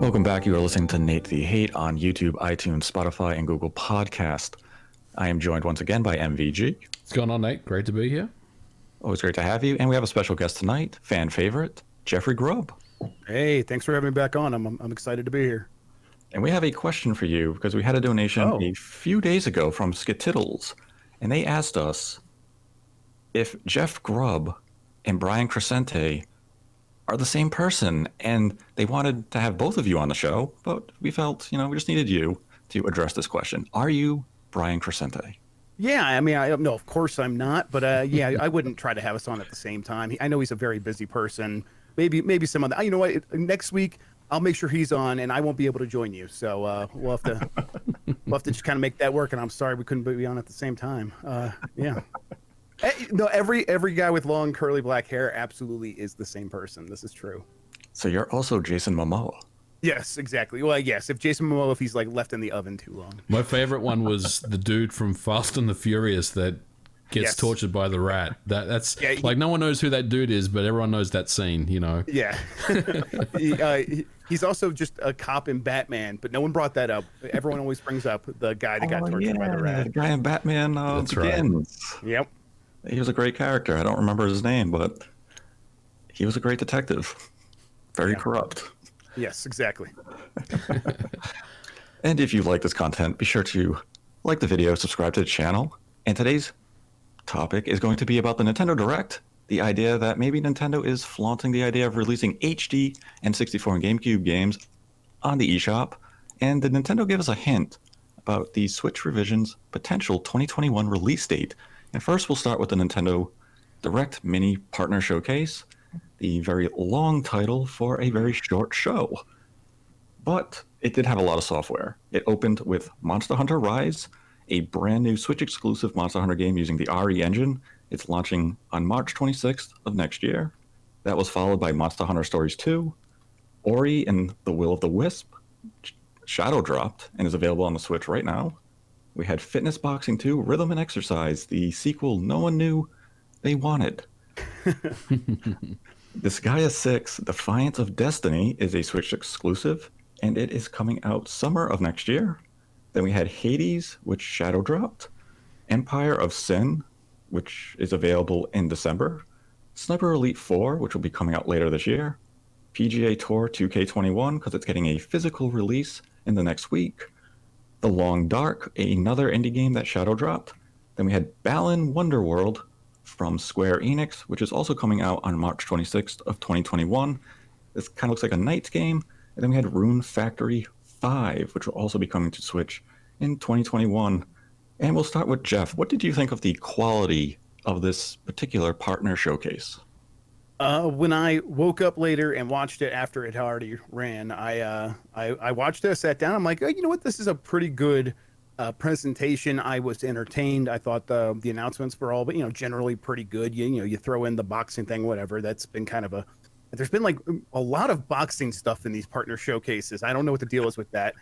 Welcome back. You are listening to Nate the Hate on YouTube, iTunes, Spotify, and Google Podcast. I am joined once again by MVG. What's going on, Nate? Great to be here. Always great to have you. And we have a special guest tonight, fan favorite, Jeffrey Grubb. Hey, thanks for having me back on. I'm excited to be here. And we have a question for you because we had a donation a few days ago from Skittles. And they asked us if Jeff Grubb and Brian Crescente are the same person, and they wanted to have both of you on the show, but we felt, we just needed you to address this question. Are you Brian Crescente? Yeah, I mean, no, of course I'm not, but yeah, I wouldn't try to have us on at the same time. I know he's a very busy person. Maybe some other. You know what? Next week I'll make sure he's on, and I won't be able to join you. So we'll have to just kind of make that work. And I'm sorry we couldn't be on at the same time. Yeah. No, every guy with long curly black hair absolutely is the same person. This is true. So you're also Jason Momoa. Yes, exactly. Well, yes, if Jason Momoa, if he's like left in the oven too long. My favorite one was the dude from Fast and the Furious that gets tortured by the rat. That's like no one knows who that dude is, but everyone knows that scene, Yeah. He's also just a cop in Batman, but no one brought that up. Everyone always brings up the guy that got tortured by the rat. The guy in Batman Begins. Right. Yep. He was a great character. I don't remember his name, but he was a great detective. Very corrupt. Yes, exactly. And if you like this content, be sure to like the video, subscribe to the channel. And today's topic is going to be about the Nintendo Direct. The idea that maybe Nintendo is flaunting the idea of releasing HD N64 and GameCube games on the eShop. And did Nintendo give us a hint about the Switch revision's potential 2021 release date? And first, we'll start with the Nintendo Direct Mini Partner Showcase, the very long title for a very short show. But it did have a lot of software. It opened with Monster Hunter Rise, a brand new Switch-exclusive Monster Hunter game using the RE engine. It's launching on March 26th of next year. That was followed by Monster Hunter Stories 2, Ori and the Will of the Wisp, Shadow dropped and is available on the Switch right now. We had Fitness Boxing 2, Rhythm and Exercise, the sequel no one knew they wanted. Disgaea 6, Defiance of Destiny is a Switch exclusive, and it is coming out summer of next year. Then we had Hades, which Shadow dropped, Empire of Sin, which is available in December, Sniper Elite 4, which will be coming out later this year, PGA Tour 2K21, because it's getting a physical release in the next week, The Long Dark, another indie game that Shadow dropped. Then we had Balan Wonderworld from Square Enix, which is also coming out on March 26th of 2021. This kind of looks like a Knights game. And then we had Rune Factory 5, which will also be coming to Switch in 2021. And we'll start with Jeff. What did you think of the quality of this particular partner showcase? When I woke up later and watched it after it had already ran, I watched it, sat down. I'm like, oh, you know what? This is a pretty good presentation. I was entertained. I thought the announcements were all, but generally pretty good. You throw in the boxing thing, whatever. That's been kind of there's been like a lot of boxing stuff in these partner showcases. I don't know what the deal is with that.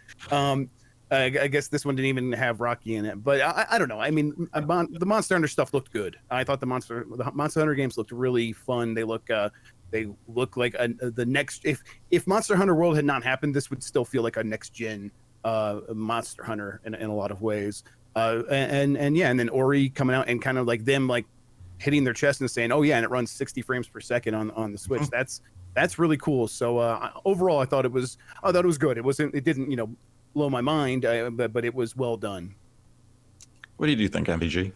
I guess this one didn't even have Rocky in it, but I don't know. I mean, the Monster Hunter stuff looked good. I thought the Monster Hunter games looked really fun. They look like the next. If Monster Hunter World had not happened, this would still feel like a next gen Monster Hunter in a lot of ways. And then Ori coming out and kind of like them like hitting their chest and saying, oh yeah, and it runs 60 frames per second on the Switch. That's really cool. So overall, I thought it was good. It didn't blow my mind, but it was well done. What did you think, MVG?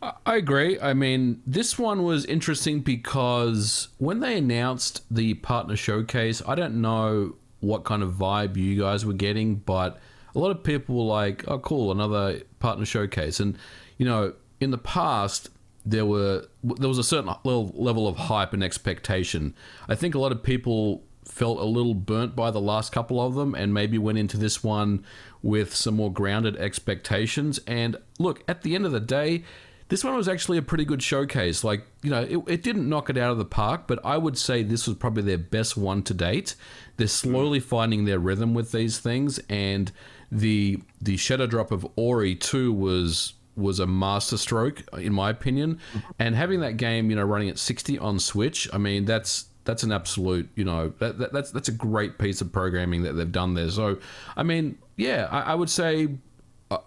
I agree. I mean, this one was interesting because when they announced the partner showcase, I don't know what kind of vibe you guys were getting, but a lot of people were like, oh cool, another partner showcase. And in the past there was a certain level of hype and expectation. I think a lot of people felt a little burnt by the last couple of them and maybe went into this one with some more grounded expectations. And look, at the end of the day, this one was actually a pretty good showcase. Like, it didn't knock it out of the park, but I would say this was probably their best one to date. They're slowly finding their rhythm with these things, and the shadow drop of Ori 2 was a masterstroke in my opinion. And having that game, running at 60 on Switch, I mean, that's that's an absolute, you know, that's a great piece of programming that they've done there. So, I mean, yeah, I would say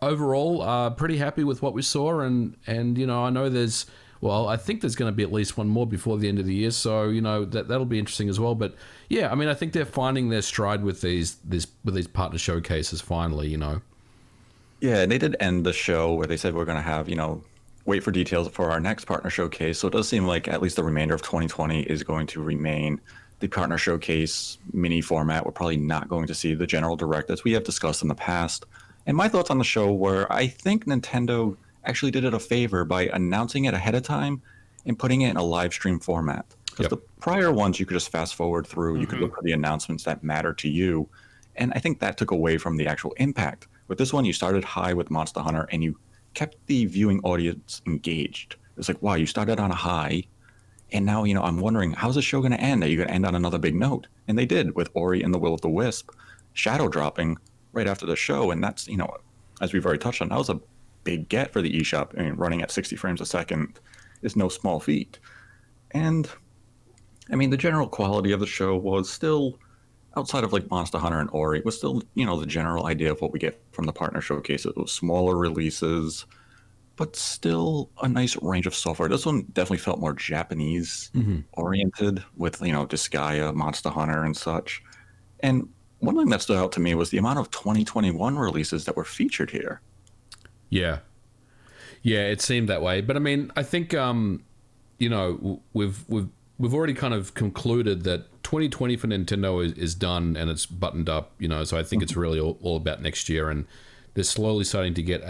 overall, pretty happy with what we saw, and you know, I know there's, well, I think there's going to be at least one more before the end of the year, so you know that'll be interesting as well. But yeah, I mean, I think they're finding their stride with these partner showcases finally, you know. Yeah, and they did end the show where they said we're going to have, wait for details for our next partner showcase. So it does seem like at least the remainder of 2020 is going to remain the partner showcase mini format. We're probably not going to see the general direct as we have discussed in the past. And my thoughts on the show were, I think Nintendo actually did it a favor by announcing it ahead of time and putting it in a live stream format. Because the prior ones you could just fast forward through, you could look for the announcements that matter to you. And I think that took away from the actual impact. With this one, you started high with Monster Hunter and you kept the viewing audience engaged. It was like, wow, you started on a high, and now, I'm wondering, how's the show going to end? Are you going to end on another big note? And they did with Ori and the Will of the Wisp, shadow dropping right after the show. And that's, as we've already touched on, that was a big get for the eShop. I mean, running at 60 frames a second is no small feat. And, I mean, the general quality of the show was still, outside of like Monster Hunter and Ori, it was still, the general idea of what we get from the partner showcase. It was smaller releases, but still a nice range of software. This one definitely felt more Japanese oriented with, Disgaea, Monster Hunter, and such. And one thing that stood out to me was the amount of 2021 releases that were featured here. Yeah. Yeah, it seemed that way. But I mean, I think, we've already kind of concluded that 2020 for Nintendo is done and it's buttoned up, so I think it's really all about next year, and they're slowly starting to get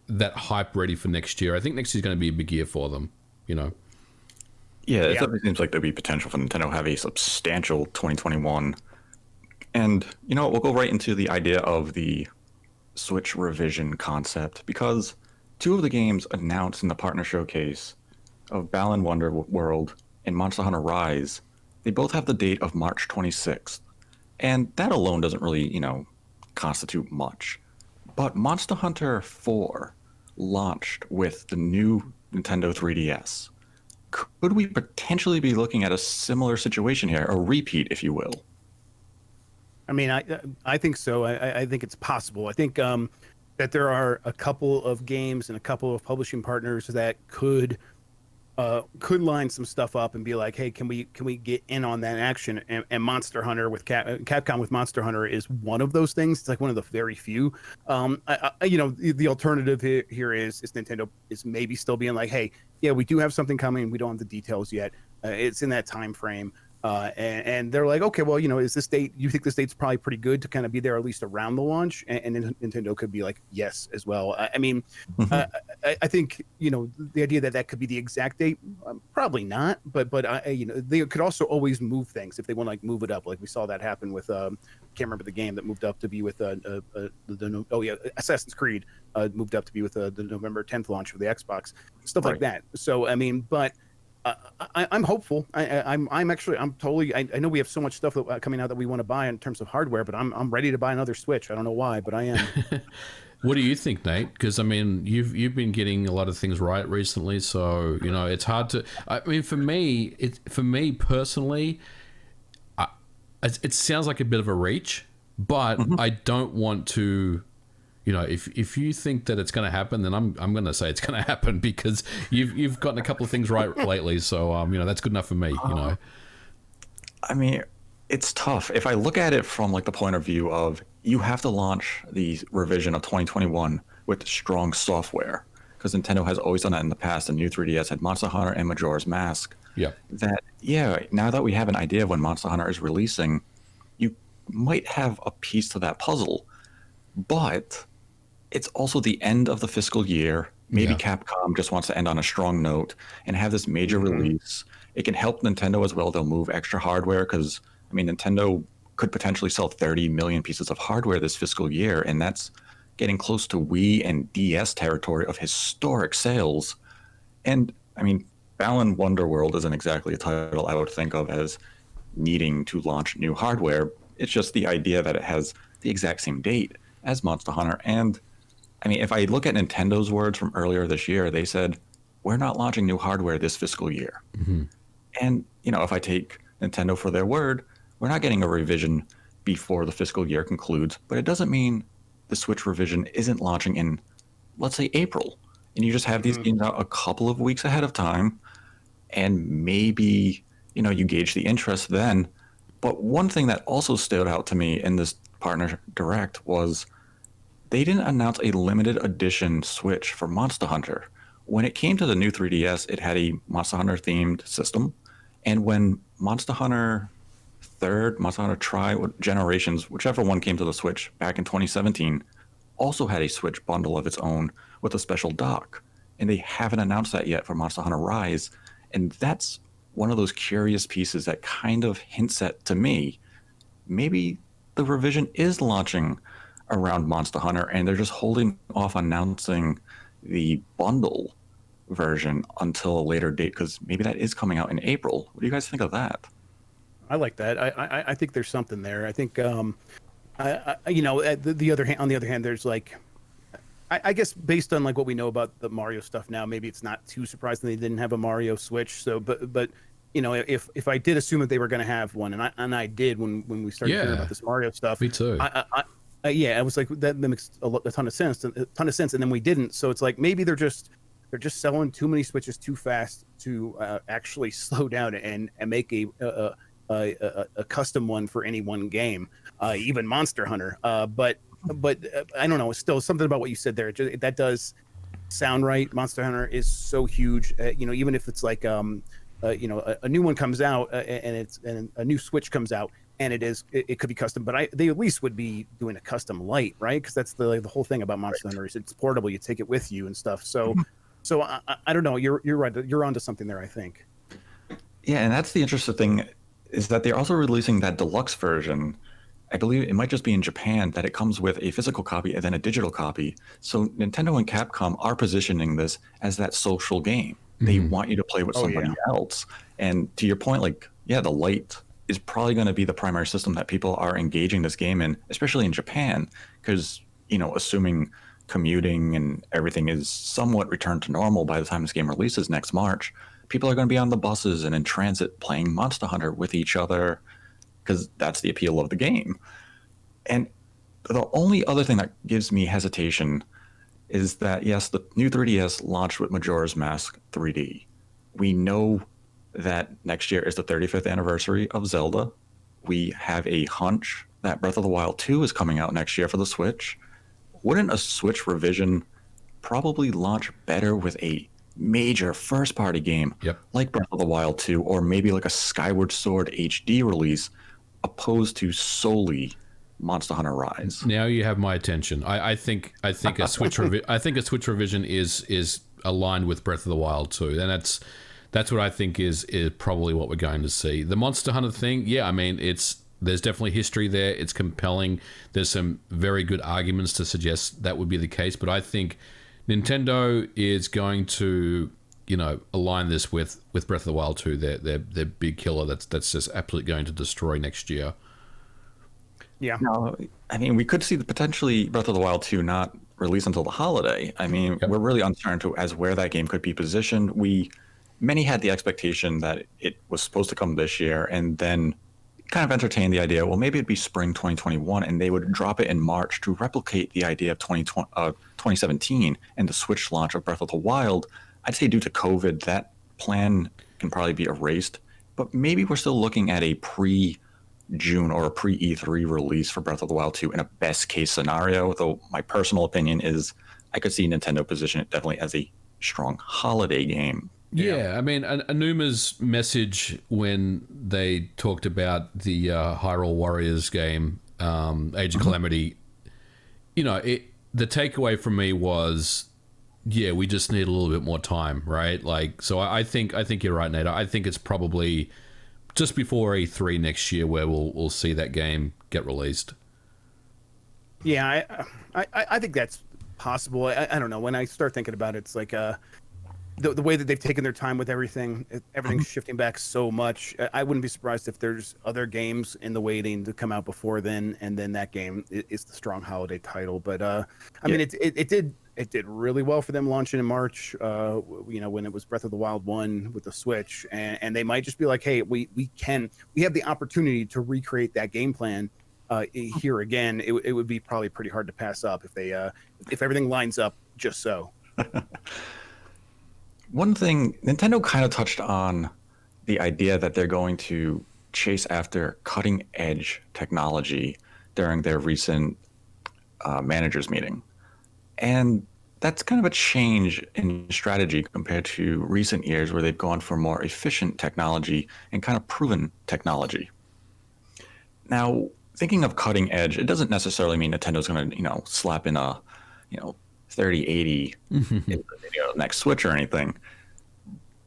that hype ready for next year. I think next year's going to be a big year for them, Yeah, it definitely seems like there'll be potential for Nintendo to have a substantial 2021. And, we'll go right into the idea of the Switch revision concept, because two of the games announced in the partner showcase of Balan Wonderworld and Monster Hunter Rise, they both have the date of March 26th. And that alone doesn't really, constitute much. But Monster Hunter 4 launched with the new Nintendo 3DS. Could we potentially be looking at a similar situation here, a repeat, if you will? I mean, I think so. I think it's possible. I think that there are a couple of games and a couple of publishing partners that could line some stuff up and be like, hey, can we get in on that action? And Monster Hunter with Capcom with Monster Hunter is one of those things. It's like one of the very few. The alternative here is Nintendo is maybe still being like, hey, yeah, we do have something coming. We don't have the details yet. It's in that time frame. And they're like, okay, well, is this date, you think this date's probably pretty good to kind of be there at least around the launch? And Nintendo could be like, yes, as well. I mean, I think, the idea that could be the exact date, probably not, but they could also always move things if they want to like move it up. Like we saw that happen with, can't remember the game that moved up to be with, Assassin's Creed moved up to be with the November 10th launch for the Xbox, stuff like that. So, I mean, but I'm hopeful. I'm totally. I know we have so much stuff coming out that we want to buy in terms of hardware, but I'm ready to buy another Switch. I don't know why, but I am. What do you think, Nate? Because I mean, you've been getting a lot of things right recently, so it's hard to. I mean, for me personally, it sounds like a bit of a reach, but I don't want to. If you think that it's going to happen, then I'm going to say it's going to happen because you've gotten a couple of things right lately. So that's good enough for me. I mean, it's tough. If I look at it from like the point of view of you have to launch the revision of 2021 with strong software, because Nintendo has always done that in the past. The new 3DS had Monster Hunter and Majora's Mask. Yeah. Now that we have an idea of when Monster Hunter is releasing, you might have a piece to that puzzle, but it's also the end of the fiscal year. Maybe Capcom just wants to end on a strong note and have this major release. It can help Nintendo as well. They'll move extra hardware because, I mean, Nintendo could potentially sell 30 million pieces of hardware this fiscal year, and that's getting close to Wii and DS territory of historic sales. And, I mean, Balan Wonderworld isn't exactly a title I would think of as needing to launch new hardware. It's just the idea that it has the exact same date as Monster Hunter. And I mean, if I look at Nintendo's words from earlier this year, they said, we're not launching new hardware this fiscal year. And, if I take Nintendo for their word, we're not getting a revision before the fiscal year concludes, but it doesn't mean the Switch revision isn't launching in, let's say, April. And you just have these games out a couple of weeks ahead of time, and maybe, you gauge the interest then. But one thing that also stood out to me in this partner direct was they didn't announce a limited edition Switch for Monster Hunter. When it came to the new 3DS, it had a Monster Hunter themed system. And when Monster Hunter Third, Monster Hunter Tri Generations, whichever one came to the Switch back in 2017, also had a Switch bundle of its own with a special dock. And they haven't announced that yet for Monster Hunter Rise. And that's one of those curious pieces that kind of hints at, to me, maybe the revision is launching around Monster Hunter and they're just holding off announcing the bundle version until a later date, because maybe that is coming out in April. What do you guys think of that? I like that. I think there's something there. I think the other hand, on the other hand, there's like, I guess based on like what we know about the Mario stuff now, maybe it's not too surprising they didn't have a Mario Switch. So, but if I did assume that they were going to have one, and I did when we started hearing about this Mario stuff. Me too. I was like, that makes a ton of sense, and then we didn't. So it's like maybe they're just selling too many Switches too fast to actually slow down and make a custom one for any one game, even Monster Hunter. But I don't know. It's still something about what you said there. That does sound right. Monster Hunter is so huge. Even if it's like a new one comes out and a new Switch comes out and it could be custom, but they at least would be doing a custom light, right? Because that's the whole thing about Monster Hunter is it's portable. You take it with you and stuff. So I don't know. You're right. You're onto something there, I think. Yeah, and that's the interesting thing, is that they're also releasing that deluxe version. I believe it might just be in Japan, that it comes with a physical copy and then a digital copy. So Nintendo and Capcom are positioning this as that social game. They want you to play with somebody else. And to your point, like, the light is probably going to be the primary system that people are engaging this game in, especially in Japan, because, assuming commuting and everything is somewhat returned to normal by the time this game releases next March, people are going to be on the buses and in transit playing Monster Hunter with each other, because that's the appeal of the game. And the only other thing that gives me hesitation is that, yes, the new 3DS launched with Majora's Mask 3D. We know that next year is the 35th anniversary of Zelda. We have a hunch that Breath of the Wild 2 is coming out next year for the Switch. Wouldn't a Switch revision probably launch better with a major first-party game like Breath of the Wild 2, or maybe like a Skyward Sword HD release, opposed to solely Monster Hunter Rise? Now you have my attention. I think a Switch revision is aligned with Breath of the Wild 2, and that's what I think is probably what we're going to see. The Monster Hunter thing, I mean, there's definitely history there. It's compelling. There's some very good arguments to suggest that would be the case, but I think Nintendo is going to, align this with Breath of the Wild 2, their big killer that's just absolutely going to destroy next year. Yeah. No, I mean, we could see potentially Breath of the Wild 2 not release until the holiday. I mean, we're really uncertain as where that game could be positioned. Many had the expectation that it was supposed to come this year, and then kind of entertained the idea, well, maybe it'd be spring 2021, and they would drop it in March to replicate the idea of 2017 and the Switch launch of Breath of the Wild. I'd say due to COVID, that plan can probably be erased, but maybe we're still looking at a pre-June or a pre-E3 release for Breath of the Wild 2 in a best-case scenario, though my personal opinion is I could see Nintendo position it definitely as a strong holiday game. Yeah, I mean, Anuma's message when they talked about the Hyrule Warriors game, Age of Calamity, the takeaway from me was, we just need a little bit more time, right? Like, so I think you're right, Nate. I think it's probably just before E3 next year where we'll see that game get released. Yeah, I think that's possible. I don't know. When I start thinking about it, it's like the way that they've taken their time with everything, everything's shifting back so much. I wouldn't be surprised if there's other games in the waiting to come out before then, and then that game is the strong holiday title. But I mean, it did really well for them launching in March. When it was Breath of the Wild 1 with the Switch, and they might just be like, hey, we have the opportunity to recreate that game plan here again. It would be probably pretty hard to pass up if everything lines up just so. One thing, Nintendo kind of touched on the idea that they're going to chase after cutting edge technology during their recent managers meeting. And that's kind of a change in strategy compared to recent years where they've gone for more efficient technology and kind of proven technology. Now, thinking of cutting edge, it doesn't necessarily mean Nintendo's going to, slap in a, 3080 next Switch or anything.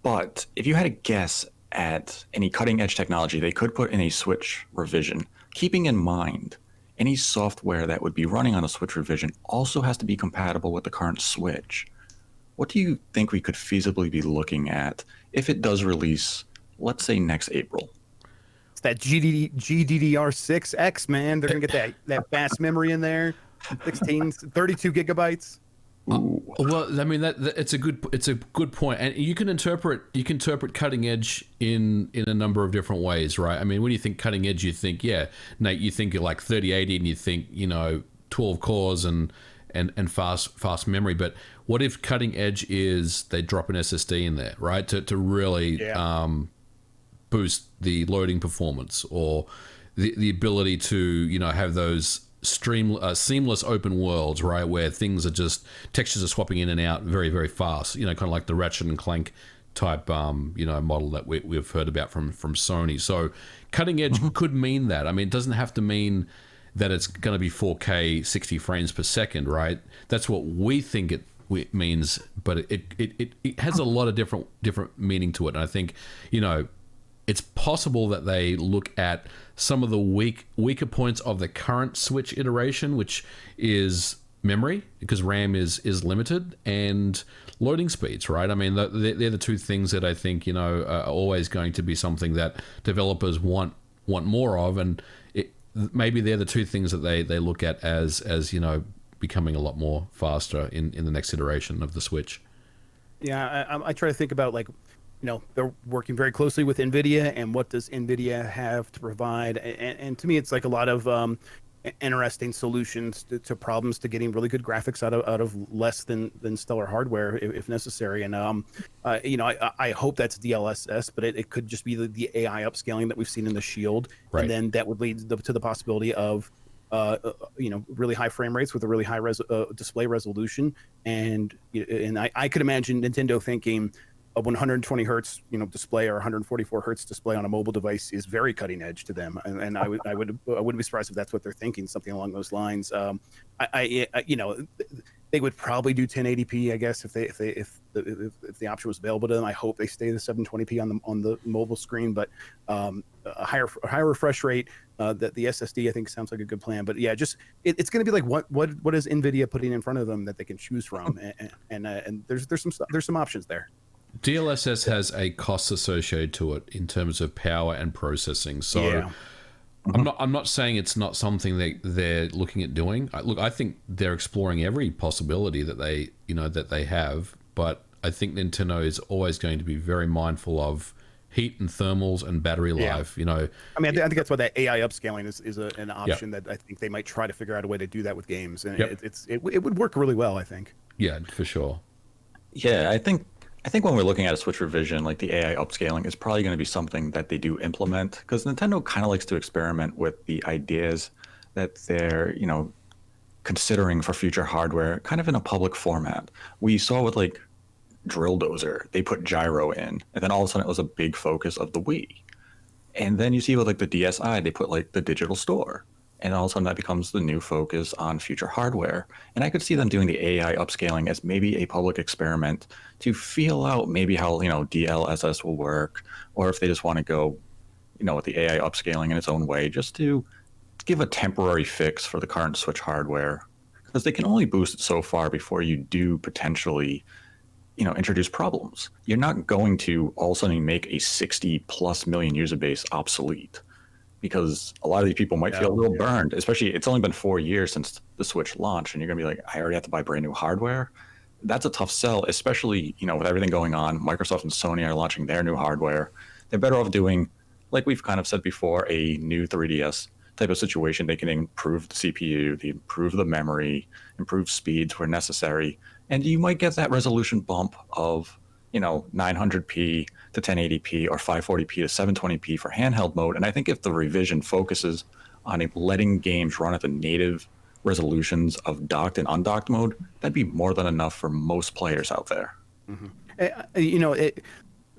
But if you had to guess at any cutting edge technology they could put in a Switch revision, keeping in mind any software that would be running on a Switch revision also has to be compatible with the current Switch. What do you think we could feasibly be looking at if it does release, let's say next April? It's that GDDR6X, man. They're going to get that fast memory in there. 32 gigabytes. Well, I mean it's a good point, and you can interpret cutting edge in a number of different ways, right? I mean, when you think cutting edge, you think Nate, you think you're like 3080, and you think 12 cores and fast memory. But what if cutting edge is they drop an SSD in there, right, to really boost the loading performance or the ability to have those seamless open worlds, right, where things are just textures are swapping in and out very, very fast, kind of like the Ratchet and Clank type model that we've heard about from Sony. So cutting edge could mean that. I mean, it doesn't have to mean that it's going to be 4K 60 frames per second, right? That's what we think it means, but it has a lot of different meaning to it. And I think it's possible that they look at some of the weaker points of the current Switch iteration, which is memory, because RAM is limited, and loading speeds, right? I mean, they're the two things that I think are always going to be something that developers want more of, and maybe they're the two things that they look at as becoming a lot more faster in the next iteration of the Switch. Yeah, I try to think about they're working very closely with NVIDIA, and what does NVIDIA have to provide? And to me, it's like a lot of interesting solutions to problems, to getting really good graphics out of less than stellar hardware if necessary. And I hope that's DLSS, but it could just be the AI upscaling that we've seen in the Shield, right. And then that would lead to the possibility of really high frame rates with a really high display resolution. And I could imagine Nintendo thinking a 120 hertz display or 144 hertz display on a mobile device is very cutting edge to them, and I wouldn't be surprised if that's what they're thinking, something along those lines. They would probably do 1080p, I guess, if the option was available to them. I hope they stay the 720p on the mobile screen, but a higher refresh rate. That the SSD, I think, sounds like a good plan. But yeah, just it's going to be like what is NVIDIA putting in front of them that they can choose from, and there's some options there. DLSS has a cost associated to it in terms of power and processing. So yeah. I'm not saying it's not something that they're looking at doing. I think they're exploring every possibility that they have, but I think Nintendo is always going to be very mindful of heat and thermals and battery life. I mean, I think that's why that AI upscaling is an option that I think they might try to figure out a way to do that with games, and it would work really well, I think. Yeah, for sure. Yeah, I think when we're looking at a Switch revision, like the AI upscaling is probably going to be something that they do implement, because Nintendo kind of likes to experiment with the ideas that they're, considering for future hardware, kind of in a public format. We saw with like Drill Dozer, they put gyro in, and then all of a sudden it was a big focus of the Wii. And then you see with like the DSi, they put like the digital store. And all of a sudden that becomes the new focus on future hardware. And I could see them doing the AI upscaling as maybe a public experiment to feel out maybe how, DLSS will work, or if they just want to go, with the AI upscaling in its own way, just to give a temporary fix for the current Switch hardware. Because they can only boost it so far before you do potentially introduce problems. You're not going to all of a sudden make a 60 plus million user base obsolete, because a lot of these people might feel a little burned, especially it's only been 4 years since the Switch launched, and you're gonna be like, I already have to buy brand new hardware. That's a tough sell, especially, with everything going on. Microsoft and Sony are launching their new hardware. They're better off doing, like we've kind of said before, a new 3DS type of situation. They can improve the CPU, they improve the memory, improve speeds where necessary, and you might get that resolution bump of 900p to 1080p or 540p to 720p for handheld mode. And I think if the revision focuses on letting games run at the native resolutions of docked and undocked mode, that'd be more than enough for most players out there.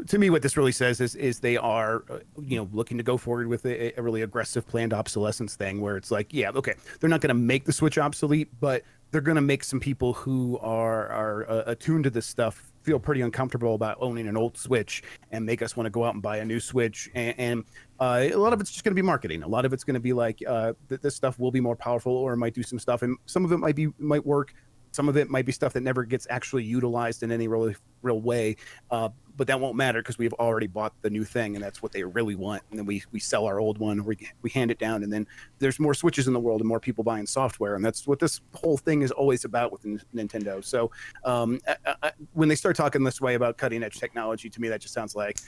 To me, what this really says is they are, looking to go forward with a really aggressive planned obsolescence thing, where it's like, yeah, okay, they're not going to make the Switch obsolete, but they're going to make some people who are attuned to this stuff feel pretty uncomfortable about owning an old Switch, and make us want to go out and buy a new Switch. And a lot of it's just going to be marketing. A lot of it's going to be like, this stuff will be more powerful, or it might do some stuff, and some of it might work. Some of it might be stuff that never gets actually utilized in any real way, but that won't matter because we've already bought the new thing, and that's what they really want. And then we sell our old one, we hand it down, and then there's more Switches in the world and more people buying software, and that's what this whole thing is always about with Nintendo. So when they start talking this way about cutting edge technology, to me that just sounds like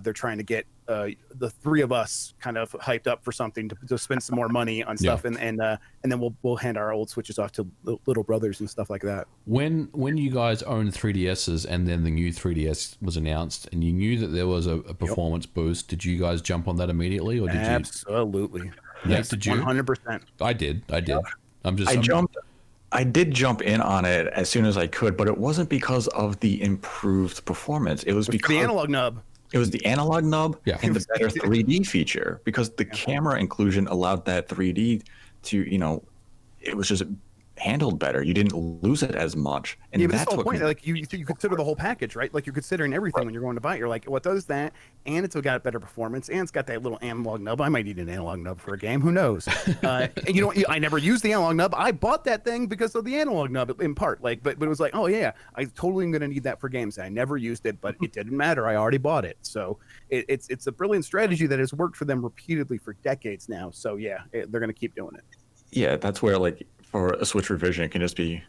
they're trying to get the three of us kind of hyped up for something to spend some more money on stuff, and then we'll hand our old Switches off to little brothers and stuff like that. When you guys owned 3DSs and then the new 3DS was announced, and you knew that there was a performance boost, did you guys jump on that immediately, or did you? Absolutely. Yes, did you? 100%. I did. I did jump in on it as soon as I could, but it wasn't because of the improved performance. It was because the analog nub. It was the analog nub and the better 3D feature, because the camera inclusion allowed that 3D to, it was just handled better. You didn't lose it as much. And but that's the whole what point. Like you consider the whole package, right? Like you're considering everything when you're going to buy it. You're like, what does that? And it's got better performance, and it's got that little analog nub. I might need an analog nub for a game. Who knows? And I never used the analog nub. I bought that thing because of the analog nub in part. Like, but it was like, oh yeah, I totally am going to need that for games. I never used it, but it didn't matter. I already bought it. So it's a brilliant strategy that has worked for them repeatedly for decades now. So yeah, they're going to keep doing it. Yeah, that's where for a Switch revision, it can just be,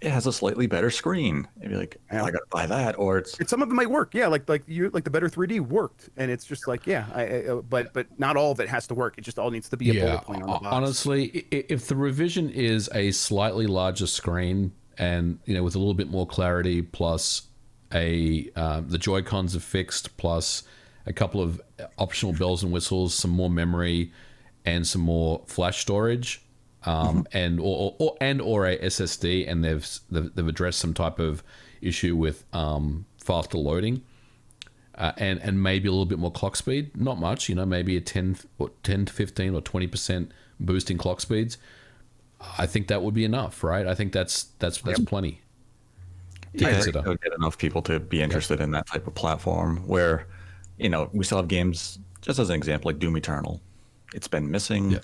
it has a slightly better screen. Maybe I gotta buy that, or it's some of it might work. Yeah, like the better 3D worked, and it's just like, but not all of it has to work. It just all needs to be a bullet point on the box. Honestly, if the revision is a slightly larger screen and with a little bit more clarity, plus the Joy-Cons are fixed, plus a couple of optional bells and whistles, some more memory, and some more flash storage. And or a SSD, and they've addressed some type of issue with faster loading, and maybe a little bit more clock speed. Not much, maybe a 10 to 15 or 20% boost in clock speeds. I think that would be enough, right? I think that's plenty to consider. It'll get enough people to be interested in that type of platform where, we still have games. Just as an example, like Doom Eternal, it's been missing. Yeah.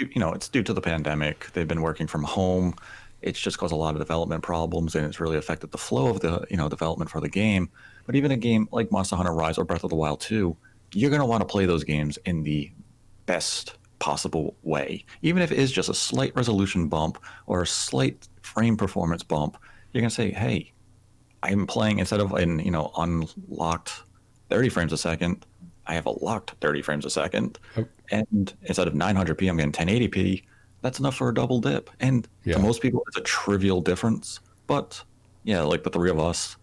It's due to the pandemic. They've been working from home. It's just caused a lot of development problems, and it's really affected the flow of the development for the game. But even a game like Monster Hunter Rise or Breath of the Wild 2, you're going to want to play those games in the best possible way. Even if it is just a slight resolution bump or a slight frame performance bump, you're going to say, hey, I'm playing, instead of an unlocked 30 frames a second, I have a locked 30 frames a second. And instead of 900p, I'm getting 1080p. That's enough for a double dip. And to most people, it's a trivial difference. But yeah, like the three of us,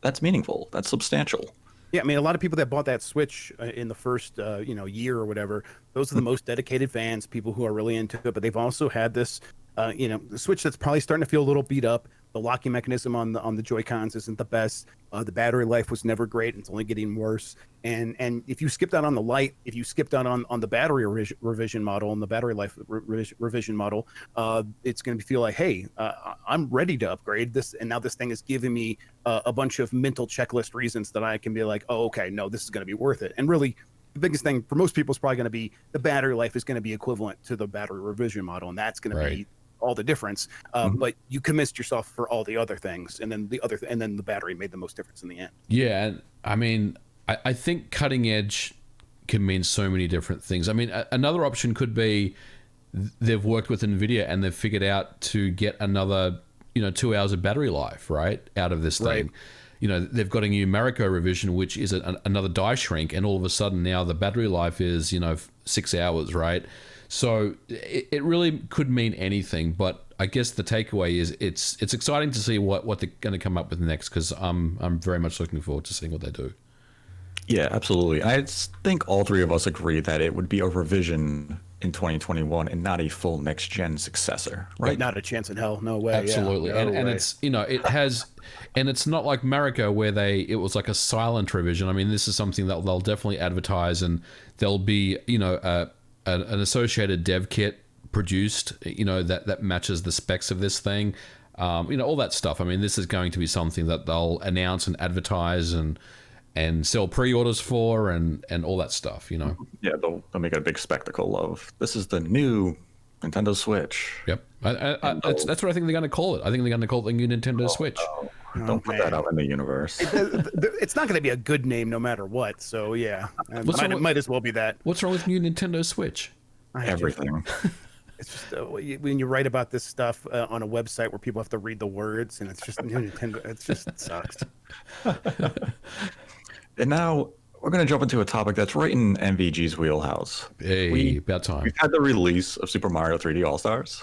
that's meaningful. That's substantial. Yeah, I mean, a lot of people that bought that Switch in the first year or whatever, those are the most dedicated fans, people who are really into it. But they've also had this, the Switch that's probably starting to feel a little beat up. The locking mechanism on the Joy-Cons isn't the best. The battery life was never great, and it's only getting worse. And if you skipped out on the light, if you skipped out on the battery revision model and the battery life revision model, it's going to feel like, hey, I'm ready to upgrade this, and now this thing is giving me a bunch of mental checklist reasons that I can be like, oh, okay, no, this is going to be worth it. And really, the biggest thing for most people is probably going to be the battery life is going to be equivalent to the battery revision model, and that's going to be all the difference. But you convinced yourself for all the other things, and then the battery made the most difference in the end. Yeah, and I mean, I think cutting edge can mean so many different things. I mean, another option could be they've worked with NVIDIA and they've figured out to get another, 2 hours of battery life, right, out of this thing. They've got a numerical revision, which is another die shrink, and all of a sudden now the battery life is, 6 hours, right? So it really could mean anything, but I guess the takeaway is it's exciting to see what they're going to come up with next, because I'm very much looking forward to seeing what they do. Yeah, absolutely. I think all three of us agree that it would be a revision in 2021 and not a full next gen successor, right? Not a chance in hell. No way. Absolutely. Yeah. And it's, it has, and it's not like Mariko where it was like a silent revision. I mean, this is something that they'll definitely advertise, and there'll be, an associated dev kit produced, that matches the specs of this thing. All that stuff. I mean, this is going to be something that they'll announce and advertise and sell pre-orders for and all that stuff, Yeah, they'll make it a big spectacle of, this is the new Nintendo Switch. Yep. That's what I think they're going to call it. I think they're going to call it the new Nintendo Switch. No. Don't put that out in the universe. It's not going to be a good name no matter what. So, yeah. Might as well be that. What's wrong with new Nintendo Switch? Everything. It's just when you write about this stuff on a website where people have to read the words, and it's just new Nintendo. It sucks. And now we're going to jump into a topic that's right in MVG's wheelhouse. Hey, about time. We've had the release of Super Mario 3D All-Stars,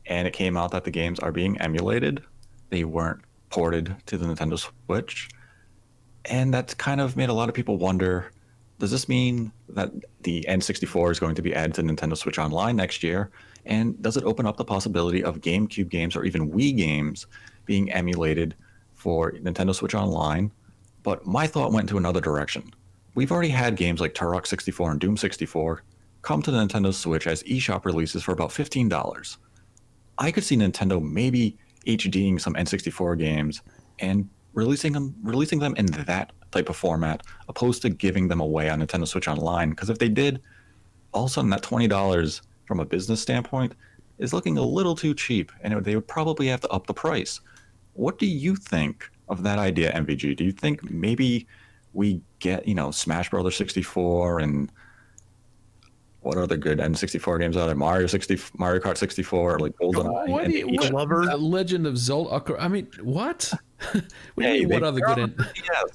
and it came out that the games are being emulated. They weren't ported to the Nintendo Switch. And that's kind of made a lot of people wonder, does this mean that the N64 is going to be added to Nintendo Switch Online next year? And does it open up the possibility of GameCube games or even Wii games being emulated for Nintendo Switch Online? But my thought went to another direction. We've already had games like Turok 64 and Doom 64 come to the Nintendo Switch as eShop releases for about $15. I could see Nintendo maybe HDing some N64 games and releasing them in that type of format, opposed to giving them away on Nintendo Switch Online. Because if they did, all of a sudden that $20 from a business standpoint is looking a little too cheap, and they would probably have to up the price. What do you think of that idea, MVG? Do you think maybe we get, Smash Brothers 64 and what other good N64 games are there? Mario Kart 64, or like GoldenEye? What Legend of Zelda? I mean, what? What do you mean, what other good?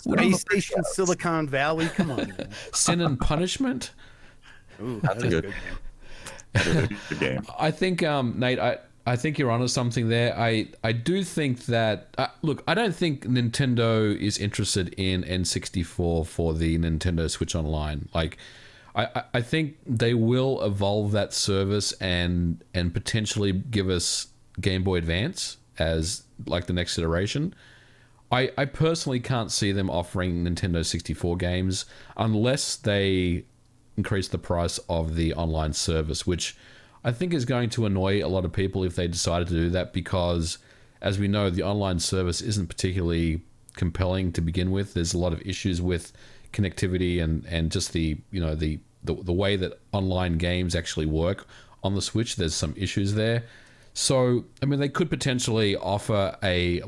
PlayStation Silicon Valley. Come on. Man. Sin and Punishment. Ooh, that's a good game. That is a good game. I think, Nate, I think you're onto something there. I do think that look, I don't think Nintendo is interested in N64 for the Nintendo Switch Online. Like, I think they will evolve that service and potentially give us Game Boy Advance as like the next iteration. I personally can't see them offering Nintendo 64 games unless they increase the price of the online service, which I think is going to annoy a lot of people if they decided to do that, because as we know, the online service isn't particularly compelling to begin with. There's a lot of issues with connectivity and just the way that online games actually work on the Switch. There's some issues there. So, I mean, they could potentially offer a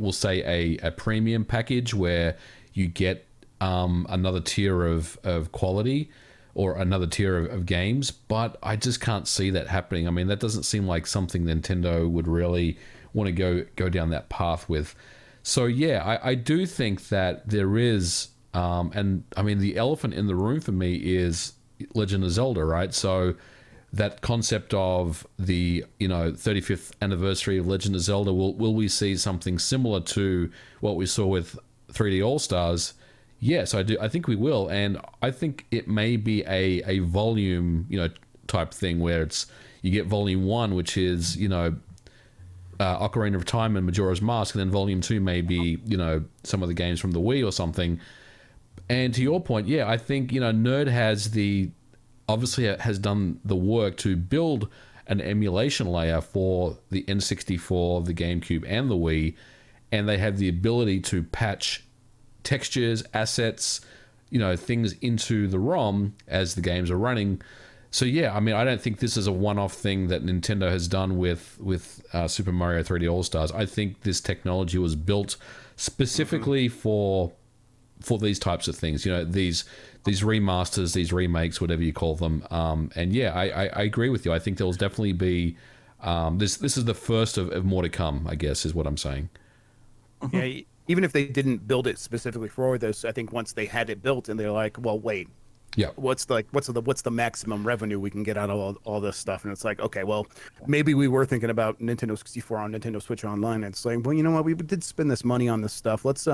premium package where you get another tier of quality or another tier of games, but I just can't see that happening. I mean, that doesn't seem like something Nintendo would really want to go down that path with. So, yeah, I do think that there is, and I mean, the elephant in the room for me is Legend of Zelda, right? So that concept of the 35th anniversary of Legend of Zelda, will we see something similar to what we saw with 3D All Stars? Yes, I do. I think we will, and I think it may be a volume type thing where you get Volume 1, which is Ocarina of Time and Majora's Mask, and then Volume 2 may be some of the games from the Wii or something. And to your point, yeah, I think Nerd obviously has done the work to build an emulation layer for the N64, the GameCube, and the Wii, and they have the ability to patch textures, assets, things into the ROM as the games are running. So yeah, I mean, I don't think this is a one-off thing that Nintendo has done with Super Mario 3D All Stars. I think this technology was built specifically for these types of things. You know, these remasters, these remakes, whatever you call them. And yeah, I agree with you. I think there will definitely be this is the first of more to come, I guess, is what I'm saying. Yeah, even if they didn't build it specifically for this, I think once they had it built and they're like, well, wait, Yeah. what's the maximum revenue we can get out of all this stuff? And it's like, okay, well, maybe we were thinking about Nintendo 64 on Nintendo Switch Online, and it's like, well, you know what, we did spend this money on this stuff. Let's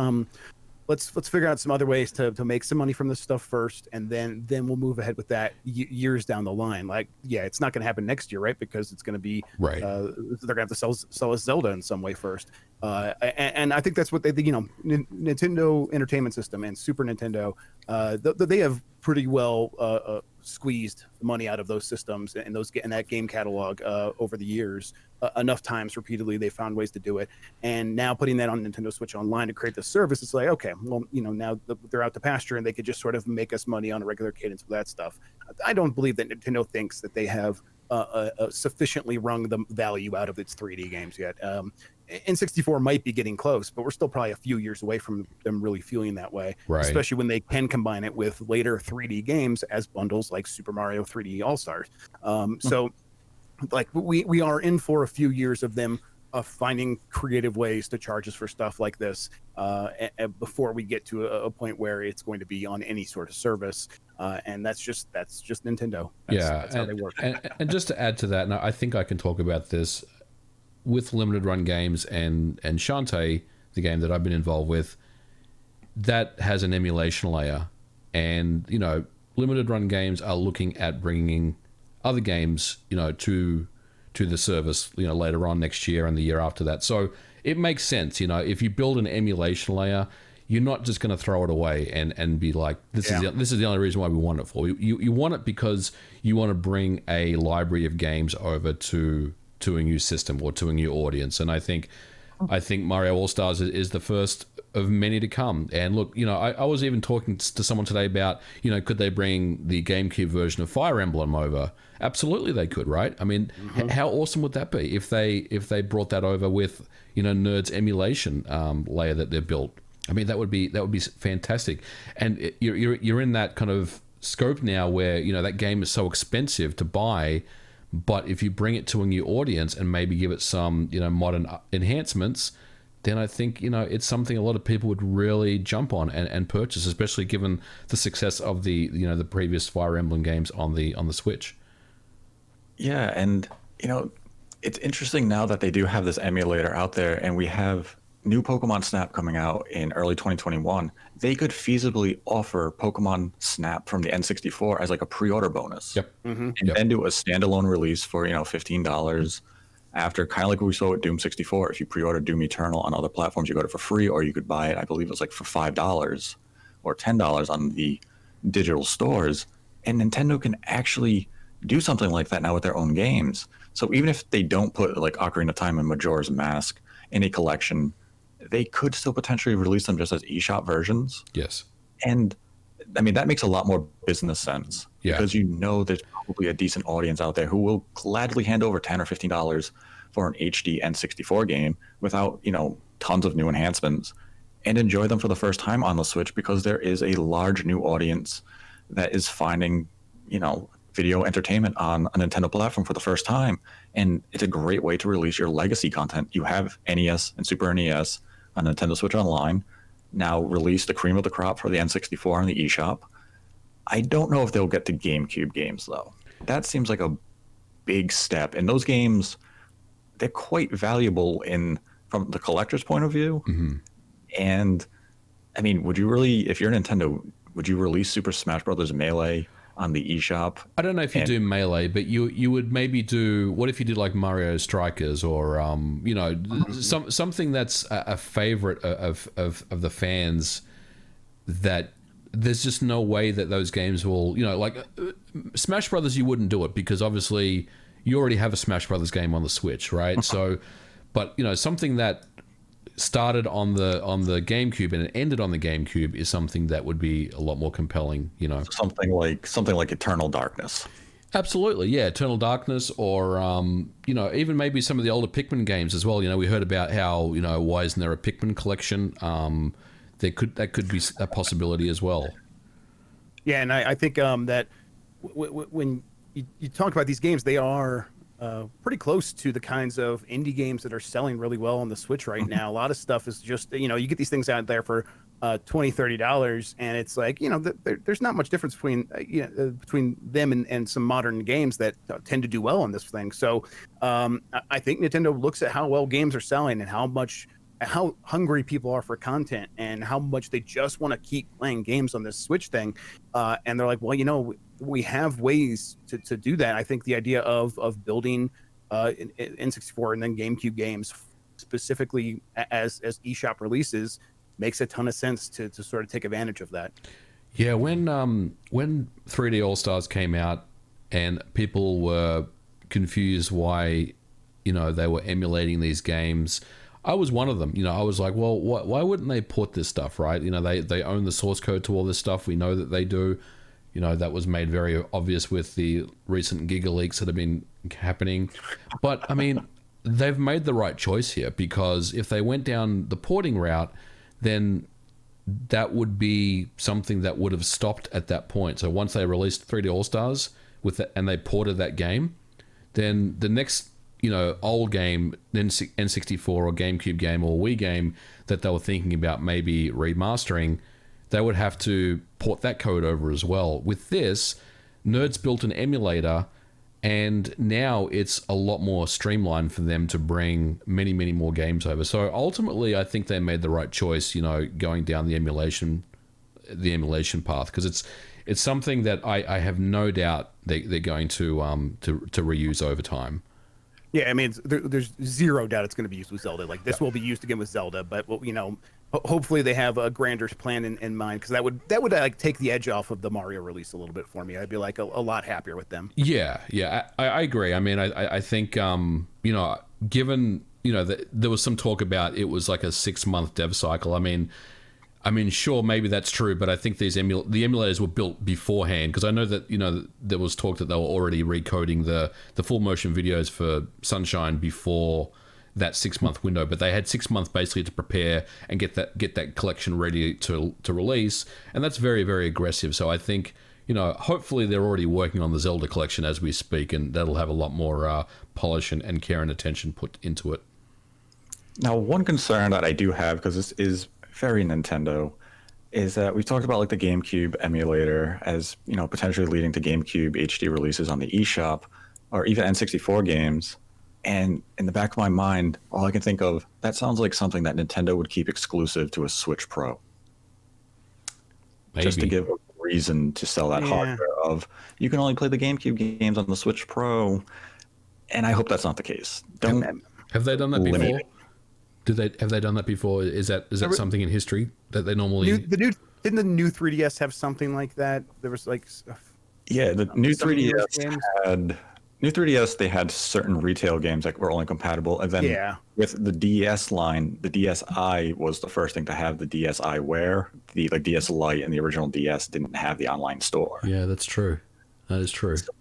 figure out some other ways to make some money from this stuff first, and then we'll move ahead with that years down the line. Like, yeah, it's not going to happen next year, right? Because it's going to be Right. they're going to have to sell us Zelda in some way first. And I think that's what Nintendo Entertainment System and Super Nintendo, they have pretty well squeezed money out of those systems and that game catalog over the years. Enough times repeatedly they found ways to do it, and now putting that on Nintendo Switch Online to create the service, it's like, okay, well, now they're out to pasture and they could just sort of make us money on a regular cadence with that stuff. I don't believe that Nintendo thinks that they have sufficiently wrung the value out of its 3D games yet. N64 might be getting close, but we're still probably a few years away from them really feeling that way, Right. especially when they can combine it with later 3D games as bundles like Super Mario 3D All Stars. So like we are in for a few years of them finding creative ways to charge us for stuff like this before we get to a point where it's going to be on any sort of service. And that's just Nintendo. That's how they work. And just to add to that, now I think I can talk about this with limited run games and Shantae, the game that I've been involved with, that has an emulation layer. And, you know, limited run games are looking at bringing other games, you know, to the service, you know, later on next year and the year after that. So it makes sense, you know, if you build an emulation layer, you're not just going to throw it away and be like, this is the only reason why we want it for. You want it because you want to bring a library of games over to a new system or to a new audience. And I think Mario All Stars is the first of many to come. And look, you know, I was even talking to someone today about, you know, could they bring the GameCube version of Fire Emblem over? Absolutely they could, right? I mean, how awesome would that be if they brought that over with, you know, Nerd's emulation layer that they've built? I mean, that would be fantastic. And you're in that kind of scope now where, you know, that game is so expensive to buy, but if you bring it to a new audience and maybe give it some, you know, modern enhancements, then I think, you know, it's something a lot of people would really jump on and purchase, especially given the success of the, you know, the previous Fire Emblem games on the Switch. Yeah, and you know, it's interesting now that they do have this emulator out there, and we have new Pokemon Snap coming out in early 2021. They could feasibly offer Pokemon Snap from the N64 as like a pre-order bonus. Yep. And then do a standalone release for, you know, $15 after, kind of like what we saw with Doom 64. If you pre-order Doom Eternal on other platforms, you got it for free, or you could buy it, I believe it was like for $5 or $10 on the digital stores. And Nintendo can actually do something like that now with their own games. So even if they don't put like Ocarina of Time and Majora's Mask in a collection, they could still potentially release them just as eShop versions. Yes. And I mean, that makes a lot more business sense, because you know there's probably a decent audience out there who will gladly hand over $10 or $15 for an HD N64 game without, you know, tons of new enhancements, and enjoy them for the first time on the Switch, because there is a large new audience that is finding, you know, video entertainment on a Nintendo platform for the first time. And it's a great way to release your legacy content. You have NES and Super NES on Nintendo Switch Online. Now release the cream of the crop for the N64 and the eShop. I don't know if they'll get to GameCube games, though. That seems like a big step. And those games, they're quite valuable from the collector's point of view. And I mean, would you really, if you're Nintendo, would you release Super Smash Bros. Melee on the eShop? I don't know if you do Melee, but you would maybe do, what if you did like Mario Strikers, or you know, something that's a favorite of the fans, that there's just no way that those games will, you know, like Smash Brothers, you wouldn't do it because obviously you already have a Smash Brothers game on the Switch, right? So, but you know, something that started on the GameCube and it ended on the GameCube is something that would be a lot more compelling, you know. Something like Eternal Darkness. Absolutely, yeah. Eternal Darkness, or even maybe some of the older Pikmin games as well. We heard about how why isn't there a Pikmin collection? That could be a possibility as well. Yeah, and I think that when you talk about these games, they are pretty close to the kinds of indie games that are selling really well on the Switch right now. A lot of stuff is just, you get these things out there for $20-$30, and it's like, there's not much difference between them and some modern games that tend to do well on this thing. So I think Nintendo looks at how well games are selling and how hungry people are for content and how much they just want to keep playing games on this Switch thing. And they're like, well, we have ways to do that. I think the idea of building N64 and then GameCube games specifically as eShop releases makes a ton of sense to sort of take advantage of that. Yeah, when 3D All Stars came out and people were confused why they were emulating these games, I was one of them. I was like, well, why wouldn't they port this stuff, right? They own the source code to all this stuff. We know that they do. That was made very obvious with the recent Giga leaks that have been happening. But, I mean, they've made the right choice here, because if they went down the porting route, then that would be something that would have stopped at that point. So once they released 3D All Stars and they ported that game, then the next old game, N64 or GameCube game or Wii game that they were thinking about maybe remastering, they would have to port that code over as well. With this, Nerds built an emulator, and now it's a lot more streamlined for them to bring many, many more games over. So ultimately, I think they made the right choice, going down the emulation path, because it's something that I have no doubt they're going to reuse over time. Yeah, I mean, there's zero doubt it's going to be used with Zelda. Like, this will be used again with Zelda, but hopefully they have a grander plan in mind, because that would like take the edge off of the Mario release a little bit for me. I'd be like a lot happier with them. Yeah, I agree. I mean, I think given that there was some talk about it was like a 6-month dev cycle. I mean, sure, maybe that's true, but I think the emulators were built beforehand, because I know that there was talk that they were already recoding the full motion videos for Sunshine before that 6-month window, but they had 6 months basically to prepare and get that collection ready to release, and that's very, very aggressive. So I think hopefully they're already working on the Zelda collection as we speak, and that'll have a lot more polish and care and attention put into it. Now, one concern that I do have, because this is very Nintendo, is that we've talked about like the GameCube emulator as potentially leading to GameCube HD releases on the eShop or even N64 games. And in the back of my mind, all I can think of, that sounds like something that Nintendo would keep exclusive to a Switch Pro. Maybe. Just to give a reason to sell that hardware of, you can only play the GameCube games on the Switch Pro. And I hope that's not the case. Have they done that before? Have they done that before? Is that something in history that they normally... Didn't the new 3DS have something like that? There was like... Yeah, the new 3DS they had certain retail games that were only compatible, and then with the DS line, the DSi was the first thing to have the DSiWare. The DS Lite and the original DS didn't have the online store. Yeah, that's true. That is true. So,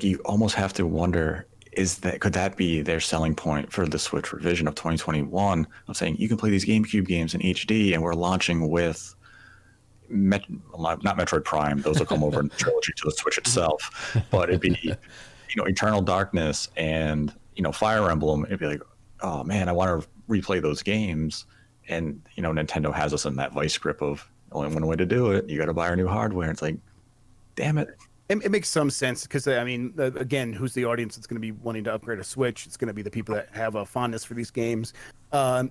you almost have to wonder, could that be their selling point for the Switch revision of 2021 of saying you can play these GameCube games in HD, and we're launching with not Metroid Prime, those will come over in trilogy to the Switch itself, but it'd be Eternal Darkness and Fire Emblem. It'd be like, oh man, I want to replay those games, and Nintendo has us in that vice grip of only one way to do it, you got to buy our new hardware. It's like, damn it. It makes some sense, because I mean, again, who's the audience that's going to be wanting to upgrade a Switch? It's going to be the people that have a fondness for these games. So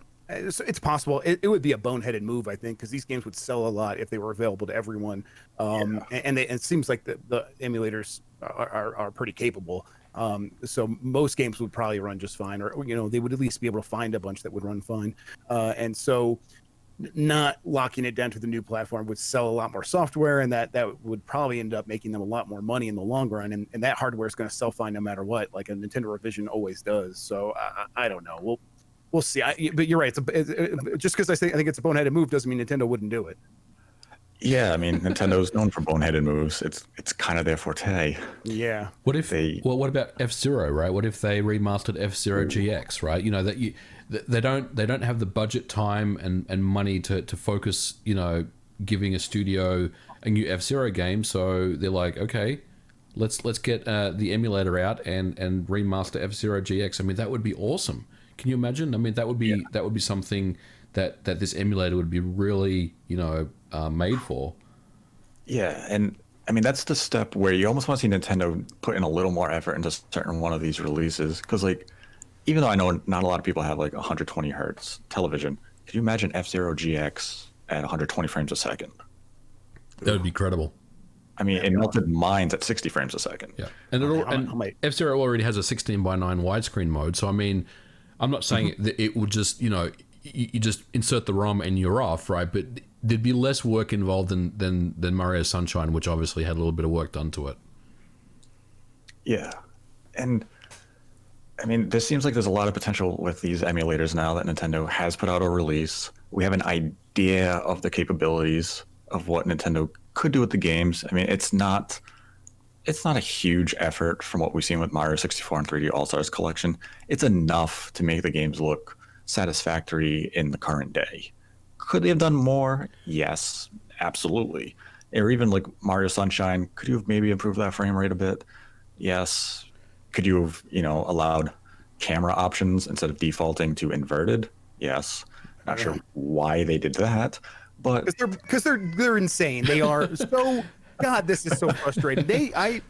it's possible. It would be a boneheaded move, I think, because these games would sell a lot if they were available to everyone. And it seems like the emulators are pretty capable. So most games would probably run just fine, or they would at least be able to find a bunch that would run fine. And so not locking it down to the new platform would sell a lot more software, and that would probably end up making them a lot more money in the long run, and that hardware is going to sell fine no matter what, like a Nintendo revision always does. So I don't know, we'll see. But you're right, just because I think it's a boneheaded move doesn't mean Nintendo wouldn't do it. Yeah, I mean, Nintendo's known for boneheaded moves. It's kind of their forte. Yeah. What if? They- Well, what about F-Zero, right? What if they remastered F-Zero GX, right? You know that they don't have the budget, time, and money to focus. You know, giving a studio a new F-Zero game, so they're like, okay, let's get the emulator out and remaster F-Zero GX. I mean, that would be awesome. Can you imagine? I mean, that would be something that this emulator would be really, made for. Yeah, and I mean that's the step where you almost want to see Nintendo put in a little more effort into certain one of these releases, because like, even though I know not a lot of people have like 120 hertz television, could you imagine F-Zero GX at 120 frames a second? That would be incredible. I mean, it melted minds at 60 frames a second. Yeah, and F-Zero already has a 16:9 widescreen mode, so I mean, I'm not saying that it would just, you just insert the ROM and you're off, right? But there'd be less work involved than Mario Sunshine, which obviously had a little bit of work done to it. Yeah, and I mean, this seems like there's a lot of potential with these emulators now that Nintendo has put out a release. We have an idea of the capabilities of what Nintendo could do with the games. I mean, it's not a huge effort from what we've seen with Mario 64 and 3D All-Stars Collection. It's enough to make the games look satisfactory in the current day. Could they have done more? Yes, absolutely. Or even like Mario Sunshine, could you have maybe improved that frame rate a bit? Yes. Could you have, allowed camera options instead of defaulting to inverted? Yes. Not sure why they did that, but because they're insane. They are so. God, this is so frustrating. I